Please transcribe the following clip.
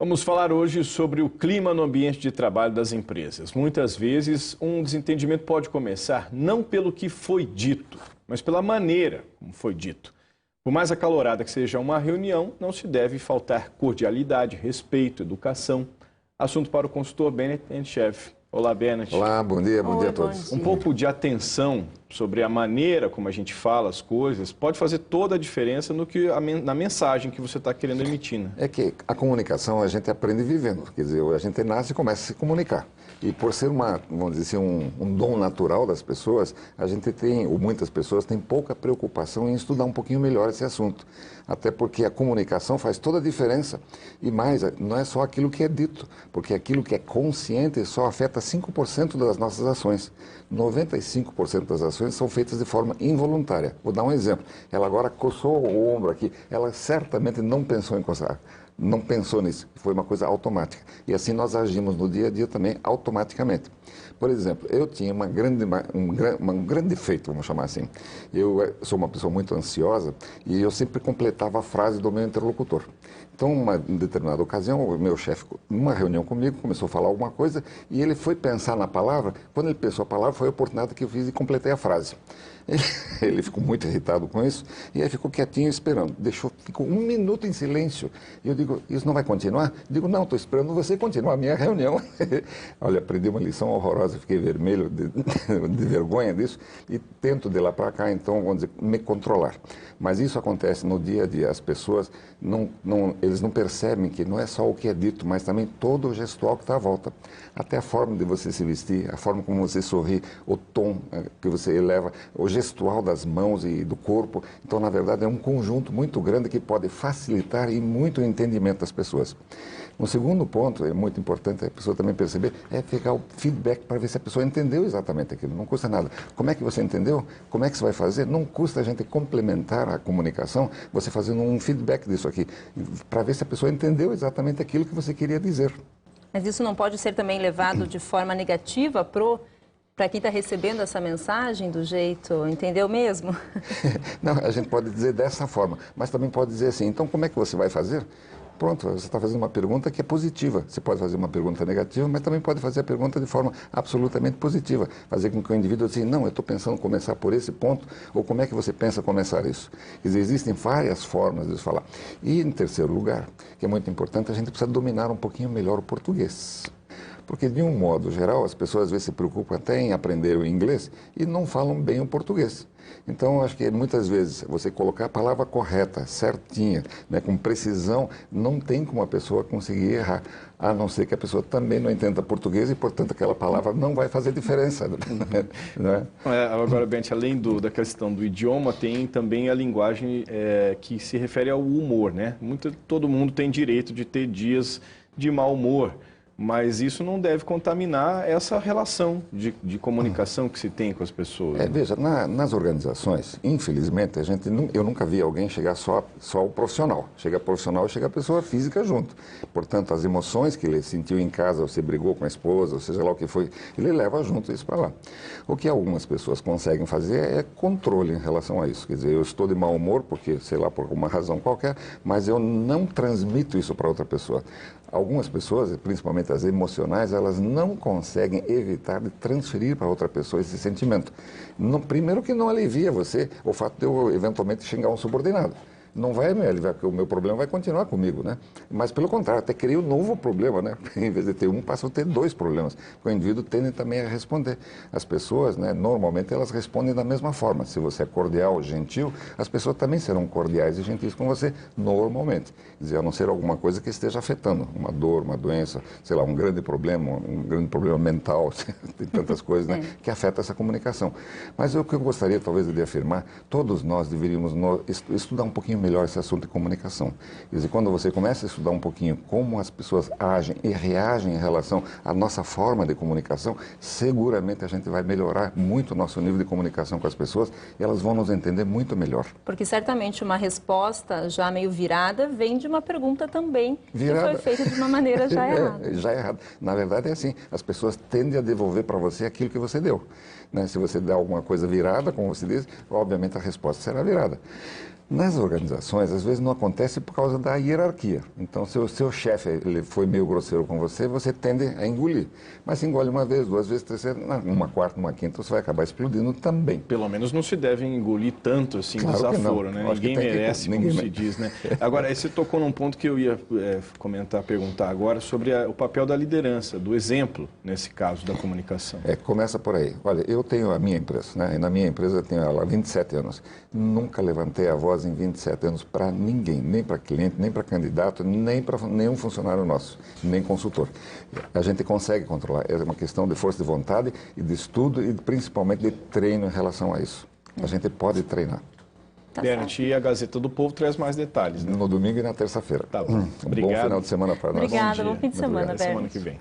Vamos falar hoje sobre o clima no ambiente de trabalho das empresas. Muitas vezes, um desentendimento pode começar não pelo que foi dito, mas pela maneira como foi dito. Por mais acalorada que seja uma reunião, não se deve faltar cordialidade, respeito, educação. Assunto para o consultor Bennett Chef. Olá, Bennett. Olá, bom dia a todos. Um pouco de atenção sobre a maneira como a gente fala as coisas pode fazer toda a diferença na mensagem que você está querendo emitir. Né? É que a comunicação a gente aprende vivendo, quer dizer, a gente nasce e começa a se comunicar. E por ser vamos dizer assim, um dom natural das pessoas, a gente tem, ou muitas pessoas têm pouca preocupação em estudar um pouquinho melhor esse assunto. Até porque a comunicação faz toda a diferença. E mais, não é só aquilo que é dito, porque aquilo que é consciente só afeta 5% das nossas ações. 95% das ações são feitas de forma involuntária. Vou dar um exemplo. Ela agora coçou o ombro aqui, ela certamente não pensou em coçar. Não pensou nisso, foi uma coisa automática. E assim nós agimos no dia a dia também automaticamente. Por exemplo, eu tinha um grande defeito, vamos chamar assim. Eu sou uma pessoa muito ansiosa e eu sempre completava a frase do meu interlocutor. Então, em determinada ocasião, o meu chefe, numa reunião comigo, começou a falar alguma coisa e ele foi pensar na palavra. Quando ele pensou a palavra, foi a oportunidade que eu fiz e completei a frase. Ele ficou muito irritado com isso e aí ficou quietinho esperando. Ficou 1 minuto em silêncio. E eu digo, isso não vai continuar? Digo, não, estou esperando você continuar a minha reunião. Olha, aprendi uma lição horrorosa, fiquei vermelho de vergonha disso e tento de lá para cá, então, vamos dizer, me controlar. Mas isso acontece no dia a dia. As pessoas, eles não percebem que não é só o que é dito, mas também todo o gestual que está à volta. Até a forma de você se vestir, a forma como você sorri, o tom que você eleva, o gestual das mãos e do corpo. Então, na verdade, é um conjunto muito grande que pode facilitar e muito o entendimento das pessoas. Um segundo ponto, é muito importante a pessoa também perceber, é pegar o feedback para ver se a pessoa entendeu exatamente aquilo. Não custa nada. Como é que você entendeu? Como é que você vai fazer? Não custa a gente complementar a comunicação, você fazendo um feedback disso aqui, para ver se a pessoa entendeu exatamente aquilo que você queria dizer. Mas isso não pode ser também levado de forma negativa para quem está recebendo essa mensagem do jeito, entendeu mesmo? Não, a gente pode dizer dessa forma, mas também pode dizer assim, então como é que você vai fazer? Pronto, você está fazendo uma pergunta que é positiva. Você pode fazer uma pergunta negativa, mas também pode fazer a pergunta de forma absolutamente positiva. Fazer com que o indivíduo diga, não, eu estou pensando em começar por esse ponto, ou como é que você pensa começar isso? Quer dizer, existem várias formas de falar. E, em terceiro lugar, que é muito importante, a gente precisa dominar um pouquinho melhor o português. Porque, de um modo geral, as pessoas às vezes se preocupam até em aprender o inglês e não falam bem o português. Então, acho que muitas vezes você colocar a palavra correta, certinha, né, com precisão, não tem como a pessoa conseguir errar, a não ser que a pessoa também não entenda português e, portanto, aquela palavra não vai fazer diferença. Né? Agora, Bennett, além da questão do idioma, tem também a linguagem que se refere ao humor, né? Todo mundo tem direito de ter dias de mau humor. Mas isso não deve contaminar essa relação de comunicação que se tem com as pessoas. Veja, nas organizações, infelizmente, eu nunca vi alguém chegar só o profissional. Chega profissional, chega a pessoa física junto. Portanto, as emoções que ele sentiu em casa, ou se brigou com a esposa, ou seja lá o que foi, ele leva junto isso para lá. O que algumas pessoas conseguem fazer é controle em relação a isso. Quer dizer, eu estou de mau humor, porque, sei lá, por alguma razão qualquer, mas eu não transmito isso para outra pessoa. Algumas pessoas, principalmente as emocionais, elas não conseguem evitar de transferir para outra pessoa esse sentimento. Primeiro que não alivia você o fato de eu eventualmente xingar um subordinado. Não vai me aliviar, porque o meu problema vai continuar comigo, né? Mas, pelo contrário, até cria um novo problema, né? Em vez de ter um, passam a ter 2 problemas. O indivíduo tende também a responder. As pessoas, né, normalmente, elas respondem da mesma forma. Se você é cordial, gentil, as pessoas também serão cordiais e gentis com você, normalmente. Quer dizer, a não ser alguma coisa que esteja afetando, uma dor, uma doença, sei lá, um grande problema mental, tem tantas coisas, né, que afetam essa comunicação. Mas o que eu gostaria, talvez, de afirmar, todos nós deveríamos estudar um pouquinho melhor esse assunto de comunicação. Quer dizer, quando você começa a estudar um pouquinho como as pessoas agem e reagem em relação à nossa forma de comunicação, seguramente a gente vai melhorar muito o nosso nível de comunicação com as pessoas e elas vão nos entender muito melhor. Porque certamente uma resposta já meio virada vem de uma pergunta também que foi feita de uma maneira já errada. Já errada. Na verdade é assim, as pessoas tendem a devolver para você aquilo que você deu. Né? Se você der alguma coisa virada, como você diz, obviamente a resposta será virada. Nas organizações, acusações, às vezes não acontece por causa da hierarquia. Então, se o seu chefe ele foi meio grosseiro com você, você tende a engolir. Mas se engole uma vez, duas vezes, terceira, uma quarta, uma quinta, você vai acabar explodindo também. Pelo menos não se deve engolir tanto assim desaforo, né? Ninguém merece, como se diz, né? Agora, aí você tocou num ponto que eu ia perguntar agora sobre o papel da liderança, do exemplo, nesse caso da comunicação. Começa por aí. Olha, eu tenho a minha empresa, né? E na minha empresa eu tenho ela há 27 anos. Nunca levantei a voz em 27 anos para ninguém, nem para cliente, nem para candidato, nem para nenhum funcionário nosso, nem consultor. A gente consegue controlar. É uma questão de força de vontade e de estudo e principalmente de treino em relação a isso. A gente pode treinar. Berndt, e a Gazeta do Povo traz mais detalhes, né? No domingo e na terça-feira. Tá bom. Obrigado. Bom final de semana para nós. Obrigada, bom fim de semana, Até semana que vem.